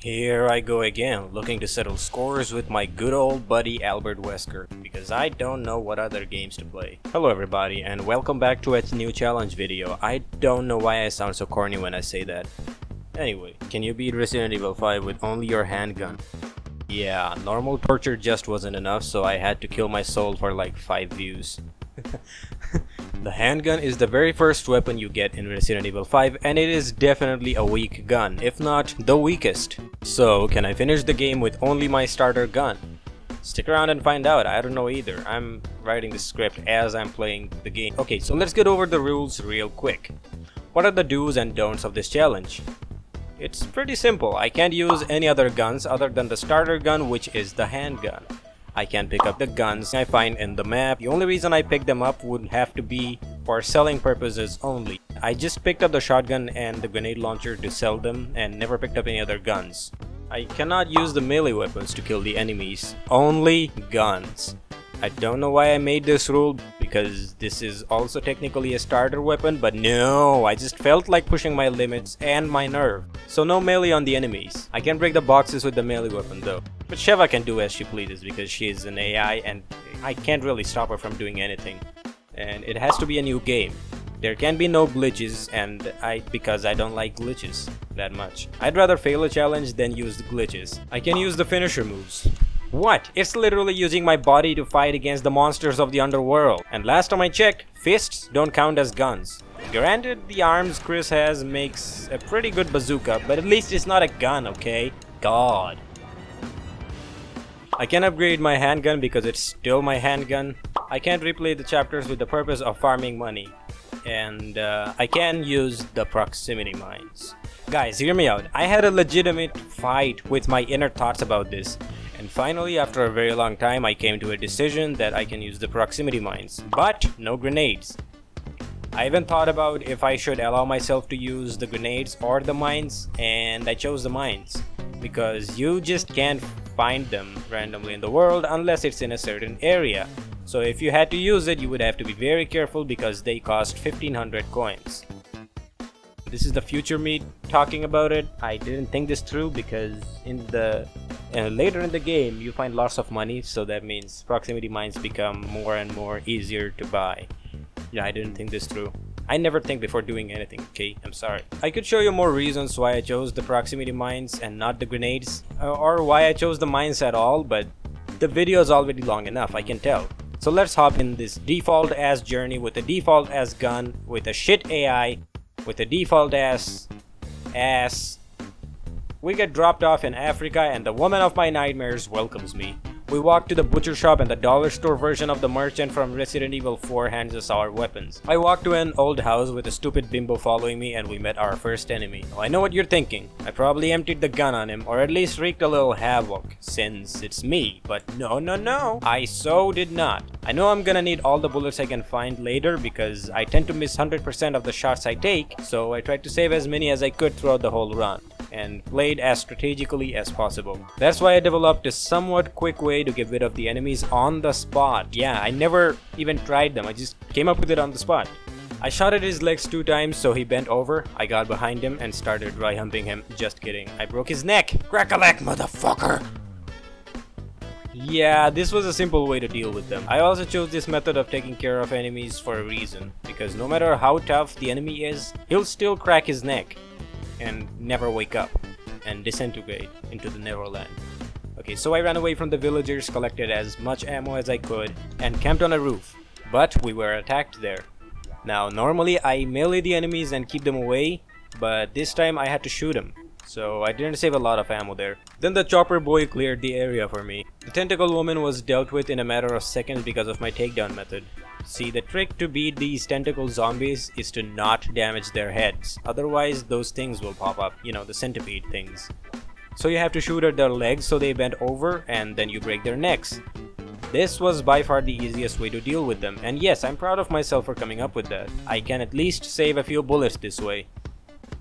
Here I go again, looking to settle scores with my good old buddy Albert Wesker, because I don't know what other games to play. Hello everybody, and welcome back to a new challenge video. I don't know why I sound so corny when I say that. Anyway, can you beat Resident Evil 5 with only your handgun? Yeah, normal torture just wasn't enough, so I had to kill my soul for like 5 views. The handgun is the very first weapon you get in Resident Evil 5, and it is definitely a weak gun, if not the weakest. So, can I finish the game with only my starter gun? Stick around and find out. I don't know either. I'm writing the script as I'm playing the game. Okay, so let's get over the rules real quick. What are the do's and don'ts of this challenge? It's pretty simple. I can't use any other guns other than the starter gun, which is the handgun. I can pick up the guns I find in the map. The only reason I pick them up would have to be for selling purposes only. I just picked up the shotgun and the grenade launcher to sell them and never picked up any other guns. I cannot use the melee weapons to kill the enemies, only guns. I don't know why I made this rule, because this is also technically a starter weapon, but no, I just felt like pushing my limits and my nerve. So no melee on the enemies. I can break the boxes with the melee weapon though. But Sheva can do as she pleases because she is an AI and I can't really stop her from doing anything. And it has to be a new game. There can be no glitches because I don't like glitches that much. I'd rather fail a challenge than use the glitches. I can use the finisher moves. What? It's literally using my body to fight against the monsters of the underworld. And last time I checked, fists don't count as guns. Granted, the arms Chris has makes a pretty good bazooka, but at least it's not a gun, okay? God. I can upgrade my handgun because it's still my handgun. I can't replay the chapters with the purpose of farming money. And I can use the proximity mines. Guys, hear me out. I had a legitimate fight with my inner thoughts about this. And finally, after a very long time, I came to a decision that I can use the proximity mines. But no grenades. I even thought about if I should allow myself to use the grenades or the mines, and I chose the mines. Because you just can't find them randomly in the world unless it's in a certain area. So if you had to use it, you would have to be very careful because they cost 1500 coins. This is the future me talking about it. I didn't think this through because later in the game you find lots of money, so that means proximity mines become more and more easier to buy. Yeah, I didn't think this through. I never think before doing anything, okay? I'm sorry. I could show you more reasons why I chose the proximity mines and not the grenades, or why I chose the mines at all, but the video is already long enough, I can tell. So let's hop in this default ass journey with a default ass gun, with a shit AI, with a default ass. We get dropped off in Africa and the woman of my nightmares welcomes me. We walk to the butcher shop and the dollar store version of the merchant from Resident Evil 4 hands us our weapons. I walk to an old house with a stupid bimbo following me and we met our first enemy. Now, I know what you're thinking. I probably emptied the gun on him or at least wreaked a little havoc since it's me, but no. I so did not. I know I'm gonna need all the bullets I can find later because I tend to miss 100% of the shots I take, so I tried to save as many as I could throughout the whole run and played as strategically as possible. That's why I developed a somewhat quick way to get rid of the enemies on the spot. Yeah, I never even tried them, I just came up with it on the spot. I shot at his legs 2 times so he bent over, I got behind him and started dry humping him. Just kidding, I broke his neck! Crack-a-lack, motherfucker! Yeah, this was a simple way to deal with them. I also chose this method of taking care of enemies for a reason, because no matter how tough the enemy is, he'll still crack his neck and never wake up and disintegrate into the Neverland. Okay, so I ran away from the villagers, collected as much ammo as I could, and camped on a roof. But we were attacked there. Now, normally I melee the enemies and keep them away, but this time I had to shoot them, so I didn't save a lot of ammo there. Then the chopper boy cleared the area for me. The tentacle woman was dealt with in a matter of seconds because of my takedown method. See, the trick to beat these tentacle zombies is to not damage their heads, otherwise those things will pop up, you know, the centipede things. So you have to shoot at their legs so they bend over and then you break their necks. This was by far the easiest way to deal with them, and yes, I'm proud of myself for coming up with that. I can at least save a few bullets this way.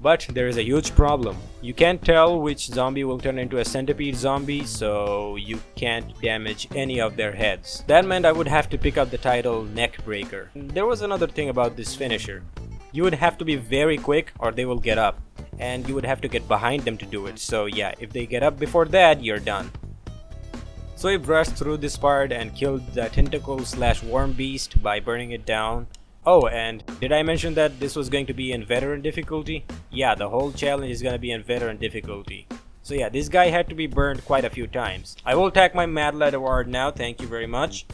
But there is a huge problem. You can't tell which zombie will turn into a centipede zombie, so you can't damage any of their heads. That meant I would have to pick up the title Neck Breaker. There was another thing about this finisher. You would have to be very quick or they will get up. and you would have to get behind them to do it. So yeah, if they get up before that, you're done. So we brushed through this part and killed the tentacle slash worm beast by burning it down. Oh, and did I mention that this was going to be in veteran difficulty? Yeah, the whole challenge is gonna be in veteran difficulty. So yeah, this guy had to be burned quite a few times. I will tag my Mad Lad award now, thank you very much.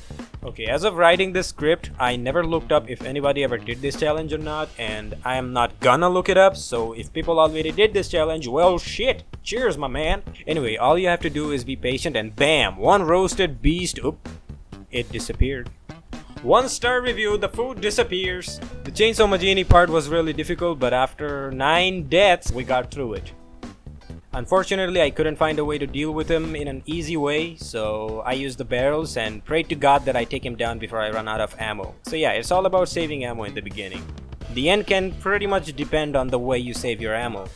Okay, as of writing this script, I never looked up if anybody ever did this challenge or not, and I am not gonna look it up, so if people already did this challenge, well shit, cheers my man. Anyway, all you have to do is be patient and bam, one roasted beast, oop, it disappeared. 1-star review, the food disappears. The Chainsaw Majini part was really difficult, but after 9 deaths, we got through it. Unfortunately, I couldn't find a way to deal with him in an easy way, so I used the barrels and prayed to God that I take him down before I run out of ammo. So yeah, it's all about saving ammo in the beginning. The end can pretty much depend on the way you save your ammo.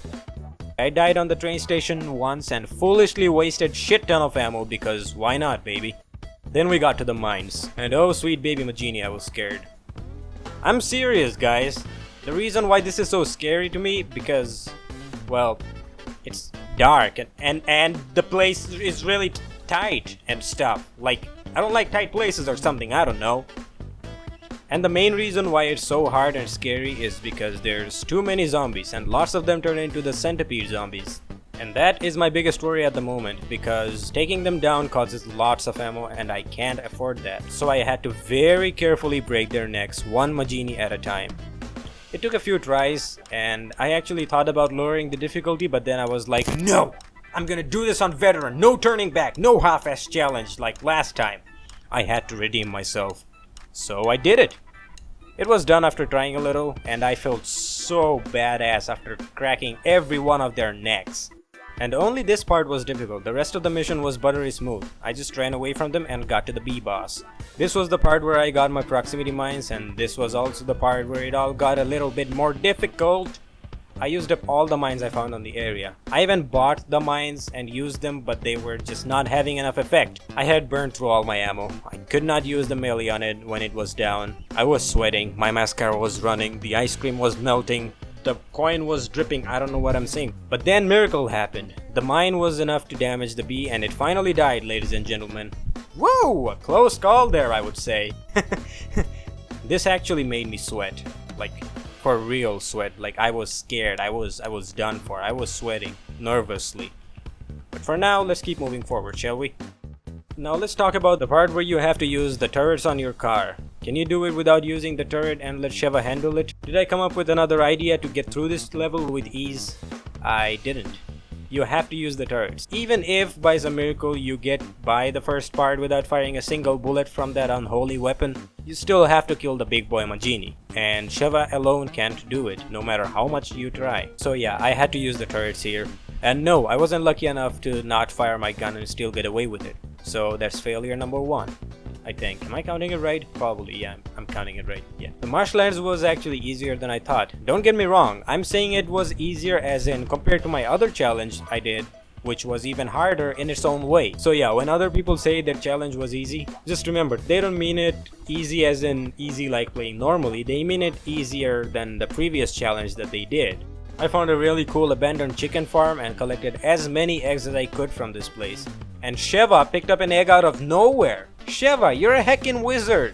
I died on the train station once and foolishly wasted shit ton of ammo because why not, baby? Then we got to the mines, and oh sweet baby Majini, I was scared. I'm serious, guys. The reason why this is so scary to me because, well, it's dark and the place is really tight and stuff. Like, I don't like tight places or something, I don't know. And the main reason why it's so hard and scary is because there's too many zombies and lots of them turn into the centipede zombies. And that is my biggest worry at the moment because taking them down causes lots of ammo and I can't afford that. So I had to very carefully break their necks one Majini at a time. It took a few tries and I actually thought about lowering the difficulty, but then I was like, no! I'm gonna do this on veteran, no turning back, no half-ass challenge like last time. I had to redeem myself. So I did it. It was done after trying a little and I felt so badass after cracking every one of their necks. And only this part was difficult, the rest of the mission was buttery smooth. I just ran away from them and got to the B-boss. This was the part where I got my proximity mines, and this was also the part where it all got a little bit more difficult. I used up all the mines I found on the area. I even bought the mines and used them, but they were just not having enough effect. I had burned through all my ammo. I could not use the melee on it when it was down. I was sweating, my mascara was running, the ice cream was melting. The coin was dripping, I don't know what I'm saying. But then miracle happened. The mine was enough to damage the bee and it finally died, ladies and gentlemen. Whoa! A close call there, I would say. This actually made me sweat. Like, for real sweat. Like, I was scared. I was done for. I was sweating nervously. But for now, let's keep moving forward, shall we? Now let's talk about the part where you have to use the turrets on your car. Can you do it without using the turret and let Sheva handle it? Did I come up with another idea to get through this level with ease? I didn't. You have to use the turrets. Even if by some miracle you get by the first part without firing a single bullet from that unholy weapon, you still have to kill the big boy Majini. And Sheva alone can't do it, no matter how much you try. So yeah, I had to use the turrets here. And no, I wasn't lucky enough to not fire my gun and still get away with it. So that's failure number 1. I think. Am I counting it right? Probably, yeah, I'm counting it right, yeah. The marshlands was actually easier than I thought. Don't get me wrong, I'm saying it was easier as in compared to my other challenge I did, which was even harder in its own way. So yeah, when other people say that challenge was easy, just remember, they don't mean it easy as in easy like playing normally, they mean it easier than the previous challenge that they did. I found a really cool abandoned chicken farm and collected as many eggs as I could from this place. And Sheva picked up an egg out of nowhere. Sheva, you're a heckin' wizard!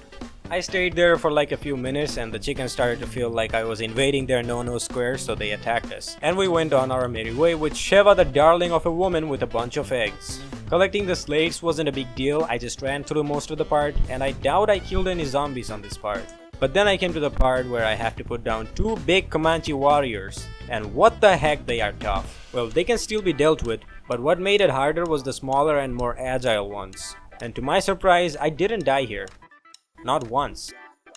I stayed there for like a few minutes and the chickens started to feel like I was invading their no-no square, so they attacked us. And we went on our merry way with Sheva, the darling of a woman with a bunch of eggs. Collecting the slates wasn't a big deal, I just ran through most of the part and I doubt I killed any zombies on this part. But then I came to the part where I have to put down 2 big Comanche warriors. And what the heck, they are tough. Well, they can still be dealt with, but what made it harder was the smaller and more agile ones. And to my surprise, I didn't die here. Not once.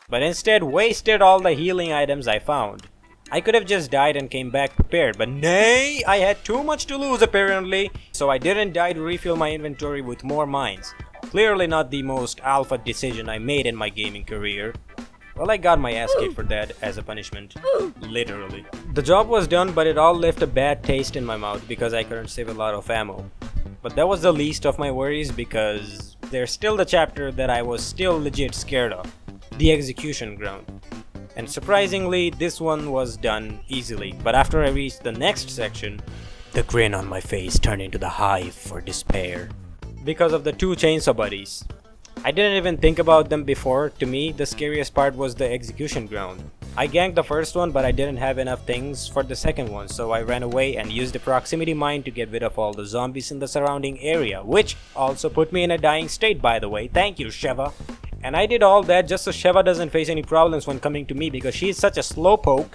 But instead wasted all the healing items I found. I could have just died and came back prepared, but nay, I had too much to lose apparently, so I didn't die to refill my inventory with more mines. Clearly not the most alpha decision I made in my gaming career. Well, I got my ass kicked for that as a punishment. Literally. The job was done, but it all left a bad taste in my mouth because I couldn't save a lot of ammo. But that was the least of my worries because there's still the chapter that I was still legit scared of. The execution ground. And surprisingly, this one was done easily, but after I reached the next section, the grin on my face turned into the hive for despair. Because of the two chainsaw buddies. I didn't even think about them before. To me, the scariest part was the execution ground. I ganked the first one, but I didn't have enough things for the second one, so I ran away and used the proximity mine to get rid of all the zombies in the surrounding area, which also put me in a dying state, by the way. Thank you, Sheva. And I did all that just so Sheva doesn't face any problems when coming to me, because she is such a slowpoke.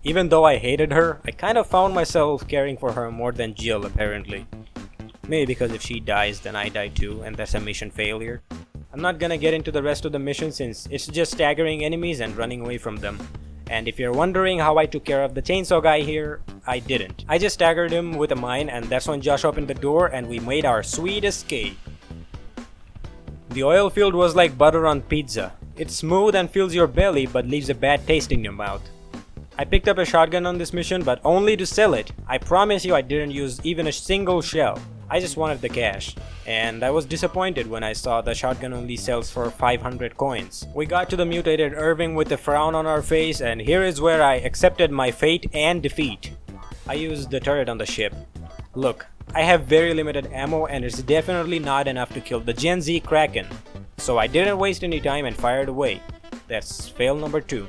Even though I hated her, I kind of found myself caring for her more than Jill, apparently. Maybe because if she dies, then I die too, and that's a mission failure. I'm not gonna get into the rest of the mission since it's just staggering enemies and running away from them. And if you're wondering how I took care of the chainsaw guy here, I didn't. I just staggered him with a mine, and that's when Josh opened the door and we made our sweet escape. The oil field was like butter on pizza. It's smooth and fills your belly but leaves a bad taste in your mouth. I picked up a shotgun on this mission, but only to sell it. I promise you I didn't use even a single shell. I just wanted the cash. And I was disappointed when I saw the shotgun only sells for 500 coins. We got to the mutated Irving with a frown on our face, and here is where I accepted my fate and defeat. I used the turret on the ship. Look, I have very limited ammo and it's definitely not enough to kill the Gen Z Kraken. So I didn't waste any time and fired away. That's fail number 2.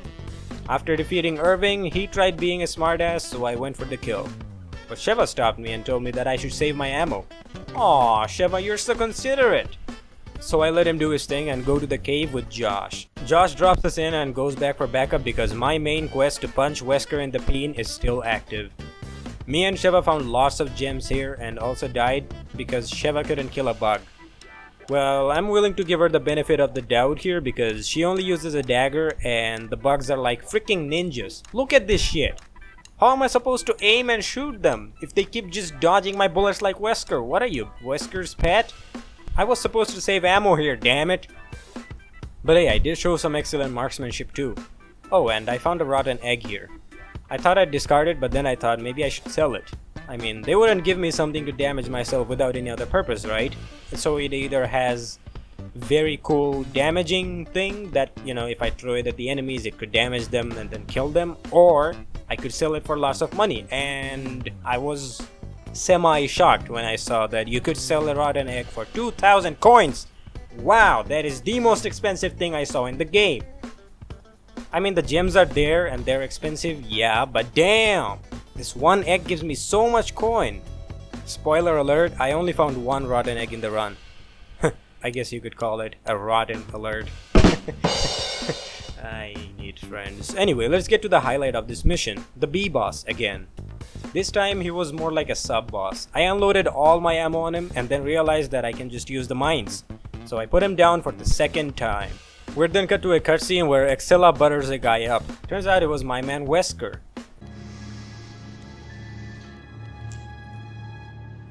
After defeating Irving, he tried being a smartass, so I went for the kill. But Sheva stopped me and told me that I should save my ammo. Aw, Sheva, you're so considerate! So I let him do his thing and go to the cave with Josh. Josh drops us in and goes back for backup because my main quest to punch Wesker in the peen is still active. Me and Sheva found lots of gems here and also died because Sheva couldn't kill a bug. Well, I'm willing to give her the benefit of the doubt here because she only uses a dagger and the bugs are like freaking ninjas. Look at this shit. How am I supposed to aim and shoot them if they keep just dodging my bullets like Wesker? What are you, Wesker's pet? I was supposed to save ammo here, damn it. But hey, I did show some excellent marksmanship too. Oh, and I found a rotten egg here. I thought I'd discard it, but then I thought maybe I should sell it. I mean, they wouldn't give me something to damage myself without any other purpose, right? So it either has very cool damaging thing that, you know, if I throw it at the enemies, it could damage them and then kill them, or I could sell it for lots of money. And I was semi-shocked when I saw that you could sell a rotten egg for 2,000 coins. Wow, that is the most expensive thing I saw in the game. I mean, the gems are there and they're expensive, yeah, but damn! This one egg gives me so much coin. Spoiler alert, I only found one rotten egg in the run. I guess you could call it a rotten alert. I need friends. Anyway, let's get to the highlight of this mission, the B-boss again. This time he was more like a sub-boss. I unloaded all my ammo on him and then realized that I can just use the mines. So I put him down for the second time. We're then cut to a cutscene where Excella butters a guy up. Turns out it was my man Wesker.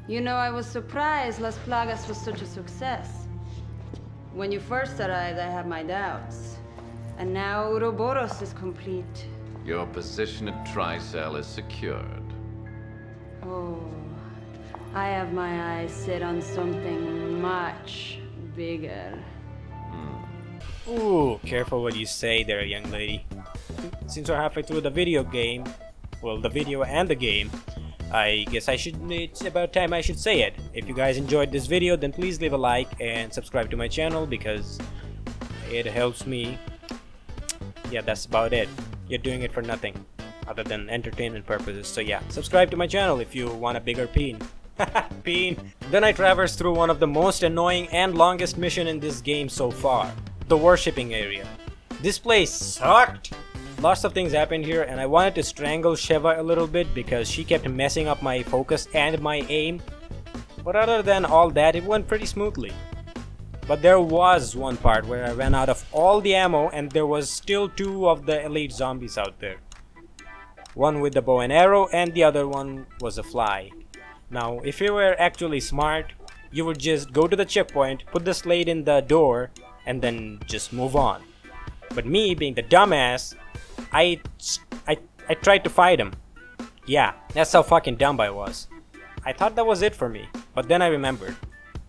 You know, I was surprised Las Plagas was such a success. When you first arrived, I had my doubts. And now Ouroboros is complete. Your position at Tricell is secured. Oh, I have my eyes set on something much bigger. Ooh, careful what you say there, young lady. Since we're halfway through the video game, well, the video and the game, I guess it's about time I should say it. If you guys enjoyed this video, then please leave a like and subscribe to my channel because it helps me. Yeah, that's about it. You're doing it for nothing other than entertainment purposes. So yeah, subscribe to my channel if you want a bigger peen. Peen. Then I traversed through one of the most annoying and longest mission in this game so far. The worshipping area. This place sucked. Lots of things happened here and I wanted to strangle Sheva a little bit because she kept messing up my focus and my aim. But other than all that, it went pretty smoothly. But there was one part where I ran out of all the ammo and there was still 2 of the elite zombies out there. One with the bow and arrow and the other one was a fly. Now, if you were actually smart, you would just go to the checkpoint, put the slate in the door, and then just move on. But me, being the dumbass, I tried to fight him. Yeah, that's how fucking dumb I was. I thought that was it for me, but then I remembered.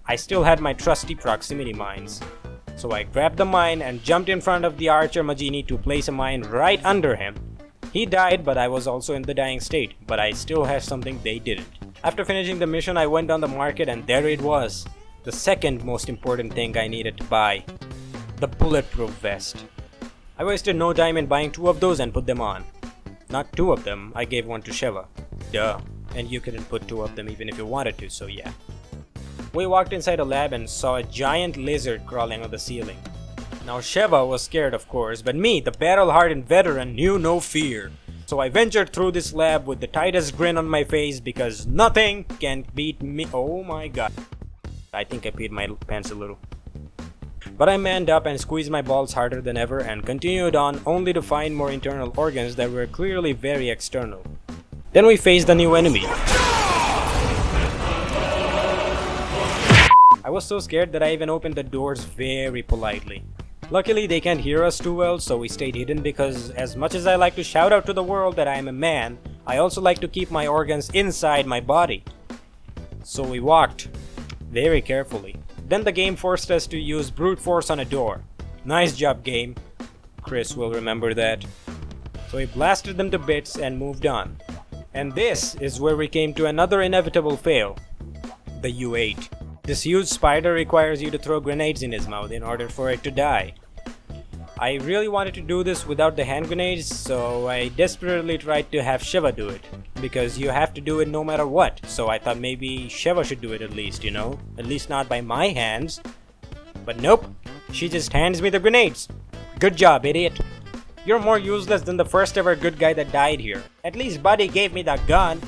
I still had my trusty proximity mines. So I grabbed the mine and jumped in front of the archer Majini to place a mine right under him. He died, but I was also in the dying state, but I still had something they didn't. After finishing the mission, I went on the market and there it was. The second most important thing I needed to buy. The bulletproof vest. I wasted no time in buying 2 of those and put them on. Not 2 of them, I gave one to Sheva. Duh. And you couldn't put 2 of them even if you wanted to, so yeah. We walked inside a lab and saw a giant lizard crawling on the ceiling. Now Sheva was scared of course, but me, the battle-hardened veteran, knew no fear. So I ventured through this lab with the tightest grin on my face because nothing can beat me. Oh my god. I think I peed my pants a little. But I manned up and squeezed my balls harder than ever and continued on only to find more internal organs that were clearly very external. Then we faced a new enemy. I was so scared that I even opened the doors very politely. Luckily they can't hear us too well, so we stayed hidden because as much as I like to shout out to the world that I am a man, I also like to keep my organs inside my body. So we walked very carefully. Then the game forced us to use brute force on a door. Nice job, game. Chris will remember that. So we blasted them to bits and moved on. And this is where we came to another inevitable fail. The U8. This huge spider requires you to throw grenades in his mouth in order for it to die. I really wanted to do this without the hand grenades, so I desperately tried to have Sheva do it. Because you have to do it no matter what, so I thought maybe Sheva should do it at least, you know? At least not by my hands. But nope, she just hands me the grenades. Good job, idiot. You're more useless than the first ever good guy that died here. At least Buddy gave me the gun.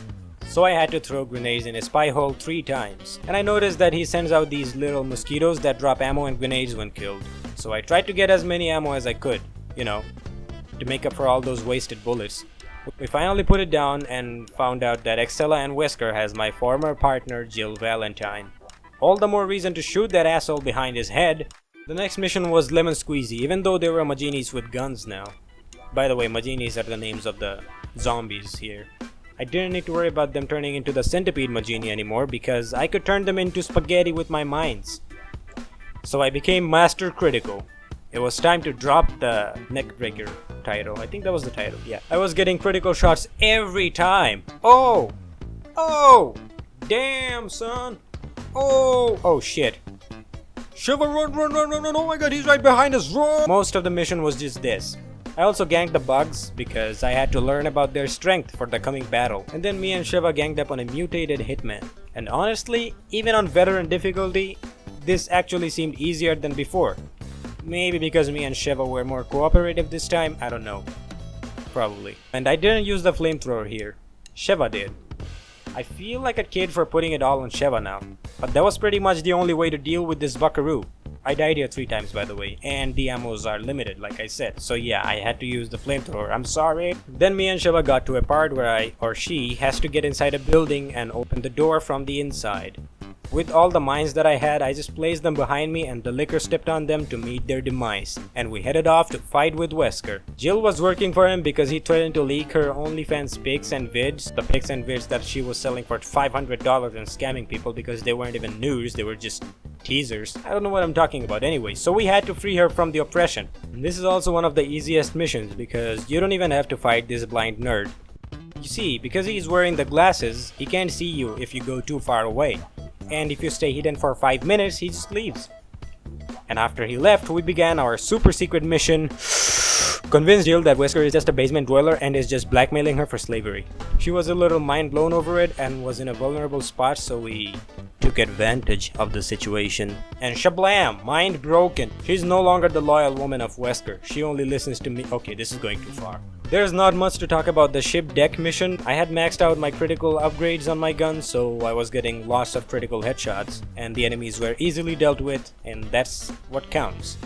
So I had to throw grenades in his spy hole 3 times. And I noticed that he sends out these little mosquitoes that drop ammo and grenades when killed. So I tried to get as many ammo as I could, you know, to make up for all those wasted bullets. We finally put it down and found out that Excella and Wesker has my former partner Jill Valentine. All the more reason to shoot that asshole behind his head. The next mission was Lemon Squeezy, even though there were Majinis with guns now. By the way, Majinis are the names of the zombies here. I didn't need to worry about them turning into the centipede Majini anymore because I could turn them into spaghetti with my mines. So I became Master Critical. It was time to drop the neckbreaker title. I think that was the title, yeah. I was getting critical shots every time. Oh! Oh! Damn, son! Oh! Oh, shit. Shiva, run, run, run, run, run! Oh my god, he's right behind us, run! Most of the mission was just this. I also ganked the bugs because I had to learn about their strength for the coming battle. And then me and Shiva ganged up on a mutated hitman. And honestly, even on veteran difficulty, this actually seemed easier than before. Maybe because me and Shiva were more cooperative this time, I don't know. Probably. And I didn't use the flamethrower here. Shiva did. I feel like a kid for putting it all on Shiva now. But that was pretty much the only way to deal with this buckaroo. I died here 3 times by the way, and the ammos are limited like I said. So yeah, I had to use the flamethrower, I'm sorry. Then me and Shiva got to a part where I, or she, has to get inside a building and open the door from the inside. With all the mines that I had, I just placed them behind me and the liquor stepped on them to meet their demise. And we headed off to fight with Wesker. Jill was working for him because he threatened to leak her OnlyFans pics and vids. The pics and vids that she was selling for $500 and scamming people because they weren't even news, they were just teasers. I don't know what I'm talking about anyway, so we had to free her from the oppression. And this is also one of the easiest missions because you don't even have to fight this blind nerd. You see, because he's wearing the glasses, he can't see you if you go too far away. And if you stay hidden for 5 minutes, he just leaves. And after he left, we began our super secret mission. Convinced Jill that Wesker is just a basement dweller and is just blackmailing her for slavery. She was a little mind blown over it and was in a vulnerable spot, so we took advantage of the situation. And shablam! Mind broken. She's no longer the loyal woman of Wesker. She only listens to me. Okay, this is going too far. There's not much to talk about the ship deck mission. I had maxed out my critical upgrades on my gun, so I was getting lots of critical headshots, and the enemies were easily dealt with, and that's what counts.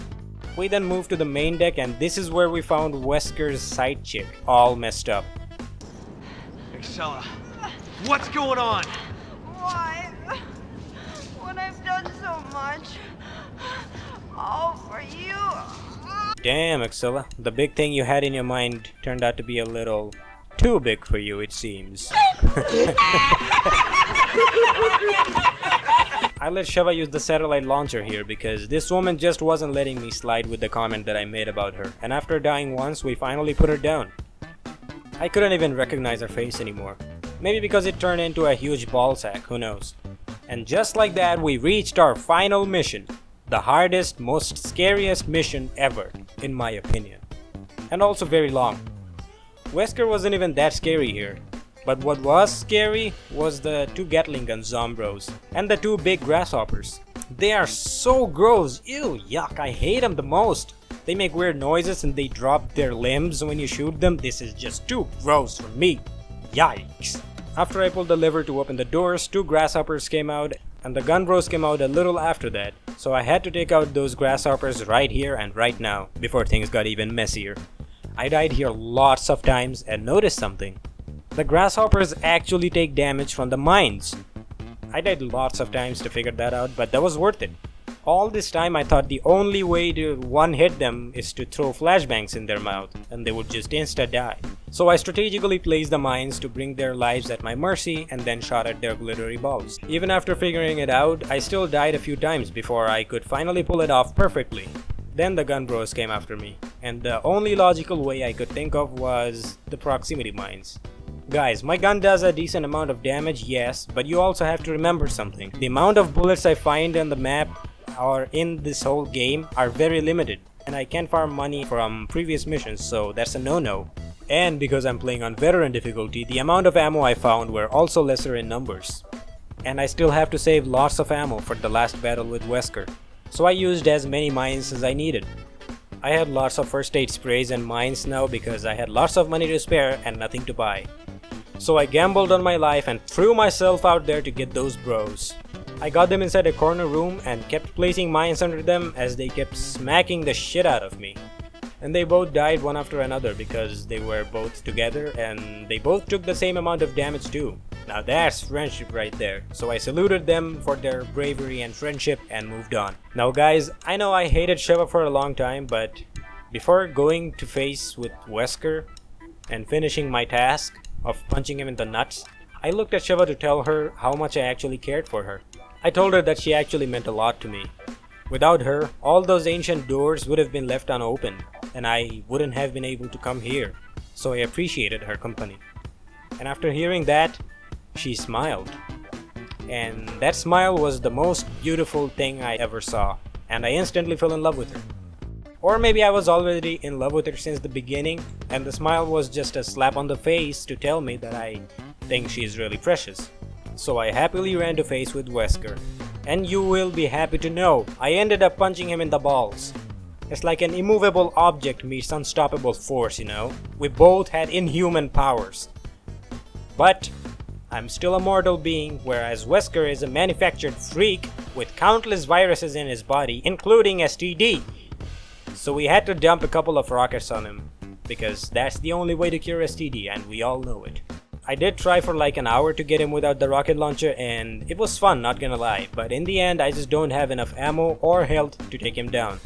We then moved to the main deck, and this is where we found Wesker's side chick, all messed up. Excella, what's going on? Why? When I've done so much, all for you. Damn, Excella, the big thing you had in your mind turned out to be a little too big for you, it seems. I I let Sheva use the satellite launcher here because this woman just wasn't letting me slide with the comment that I made about her, and after dying once, we finally put her down. I couldn't even recognize her face anymore. Maybe because it turned into a huge ballsack, who knows. And just like that, we reached our final mission. The hardest, most scariest mission ever, in my opinion. And also very long. Wesker wasn't even that scary here. But what was scary was the 2 Gatling gun zombros and the 2 big grasshoppers. They are so gross. Ew, yuck, I hate them the most. They make weird noises and they drop their limbs when you shoot them. This is just too gross for me. Yikes. After I pulled the lever to open the doors, 2 grasshoppers came out and the gun bros came out a little after that. So I had to take out those grasshoppers right here and right now before things got even messier. I died here lots of times and noticed something. The grasshoppers actually take damage from the mines. I died lots of times to figure that out, but that was worth it. All this time I thought the only way to one-hit them is to throw flashbangs in their mouth and they would just insta-die. So I strategically placed the mines to bring their lives at my mercy and then shot at their glittery balls. Even after figuring it out, I still died a few times before I could finally pull it off perfectly. Then the gun bros came after me, and the only logical way I could think of was the proximity mines. Guys, my gun does a decent amount of damage, yes, but you also have to remember something. The amount of bullets I find on the map or in this whole game are very limited, and I can't farm money from previous missions, so that's a no-no. And because I'm playing on veteran difficulty, the amount of ammo I found were also lesser in numbers. And I still have to save lots of ammo for the last battle with Wesker, so I used as many mines as I needed. I had lots of first aid sprays and mines now because I had lots of money to spare and nothing to buy. So I gambled on my life and threw myself out there to get those bros. I got them inside a corner room and kept placing mines under them as they kept smacking the shit out of me. And they both died one after another because they were both together and they both took the same amount of damage too. Now that's friendship right there. So I saluted them for their bravery and friendship and moved on. Now guys, I know I hated Sheva for a long time, but before going to face with Wesker and finishing my task of punching him in the nuts, I looked at Sheva to tell her how much I actually cared for her. I told her that she actually meant a lot to me. Without her, all those ancient doors would have been left unopened, and I wouldn't have been able to come here, so I appreciated her company. And after hearing that, she smiled. And that smile was the most beautiful thing I ever saw, and I instantly fell in love with her. Or maybe I was already in love with her since the beginning, and the smile was just a slap on the face to tell me that I think she is really precious. So I happily ran to face with Wesker. And you will be happy to know, I ended up punching him in the balls. It's like an immovable object meets unstoppable force, you know? We both had inhuman powers. But I'm still a mortal being, whereas Wesker is a manufactured freak with countless viruses in his body, including STD. So we had to dump a couple of rockets on him, because that's the only way to cure STD, and we all know it. I did try for like an hour to get him without the rocket launcher, and it was fun, not gonna lie, but in the end I just don't have enough ammo or health to take him down.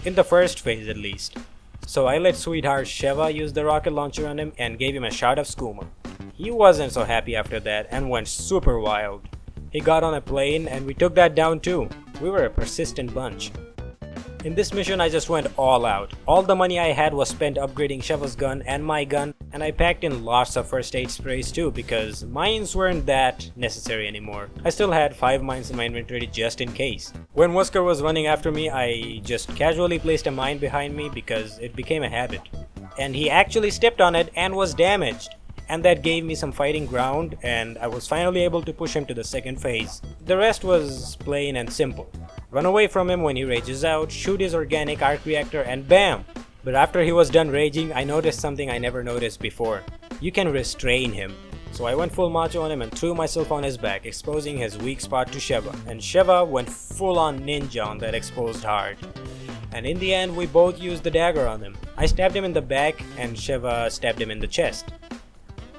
In the first phase at least. So I let sweetheart Sheva use the rocket launcher on him and gave him a shot of skooma. He wasn't so happy after that and went super wild. He got on a plane and we took that down too. We were a persistent bunch. In this mission I just went all out. All the money I had was spent upgrading Sheva's gun and my gun, and I packed in lots of first aid sprays too because mines weren't that necessary anymore. I still had 5 mines in my inventory just in case. When Wesker was running after me, I just casually placed a mine behind me because it became a habit. And he actually stepped on it and was damaged. And that gave me some fighting ground, and I was finally able to push him to the second phase. The rest was plain and simple. Run away from him when he rages out, shoot his organic arc reactor, and bam! But after he was done raging, I noticed something I never noticed before. You can restrain him. So I went full macho on him and threw myself on his back, exposing his weak spot to Sheva. And Sheva went full on ninja on that exposed heart. And in the end, we both used the dagger on him. I stabbed him in the back, and Sheva stabbed him in the chest.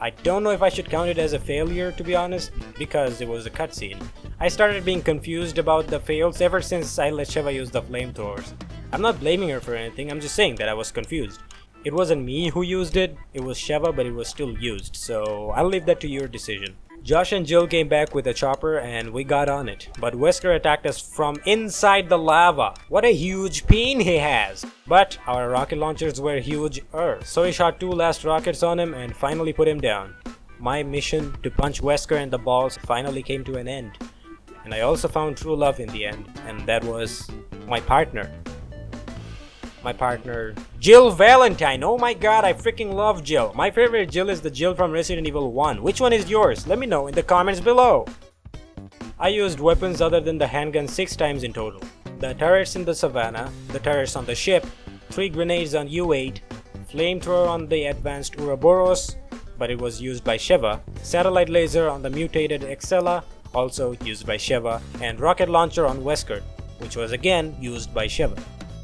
I don't know if I should count it as a failure, to be honest, because it was a cutscene. I started being confused about the fails ever since I let Sheva use the flamethrowers. I'm not blaming her for anything, I'm just saying that I was confused. It wasn't me who used it, it was Sheva, but it was still used, so I'll leave that to your decision. Josh and Jill came back with a chopper and we got on it, but Wesker attacked us from inside the lava. What a huge pain he has! But our rocket launchers were huge-er, so we shot 2 last rockets on him and finally put him down. My mission to punch Wesker in the balls finally came to an end. And I also found true love in the end, and that was my partner. My partner, Jill Valentine. Oh my god, I freaking love Jill. My favorite Jill is the Jill from Resident Evil 1. Which one is yours? Let me know in the comments below. I used weapons other than the handgun 6 times in total. The turrets in the savannah, the turrets on the ship, 3 grenades on U-8, flamethrower on the advanced Ouroboros, but it was used by Sheva, satellite laser on the mutated Excella, also used by Sheva, and rocket launcher on Wesker, which was again used by Sheva.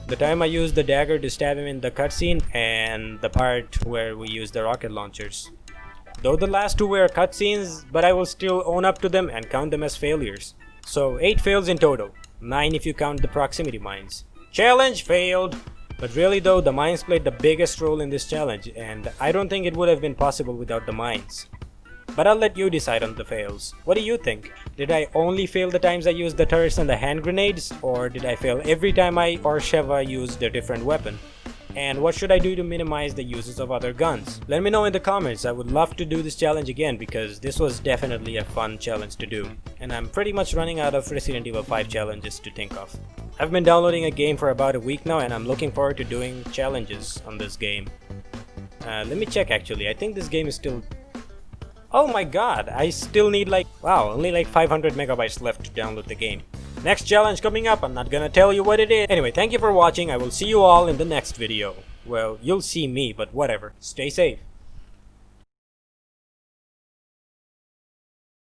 The time I used the dagger to stab him in the cutscene, and the part where we used the rocket launchers. Though the last 2 were cutscenes, but I will still own up to them and count them as failures. So 8 fails in total, 9 if you count the proximity mines. Challenge failed! But really though, the mines played the biggest role in this challenge, and I don't think it would have been possible without the mines. But I'll let you decide on the fails. What do you think? Did I only fail the times I used the turrets and the hand grenades? Or did I fail every time I or Sheva used a different weapon? And what should I do to minimize the uses of other guns? Let me know in the comments. I would love to do this challenge again because this was definitely a fun challenge to do. And I'm pretty much running out of Resident Evil 5 challenges to think of. I've been downloading a game for about a week now and I'm looking forward to doing challenges on this game. Let me check actually. I think this game is still... Oh my god, I still need only like 500 megabytes left to download the game. Next challenge coming up, I'm not gonna tell you what it is. Anyway, thank you for watching, I will see you all in the next video. Well, you'll see me, but whatever. Stay safe.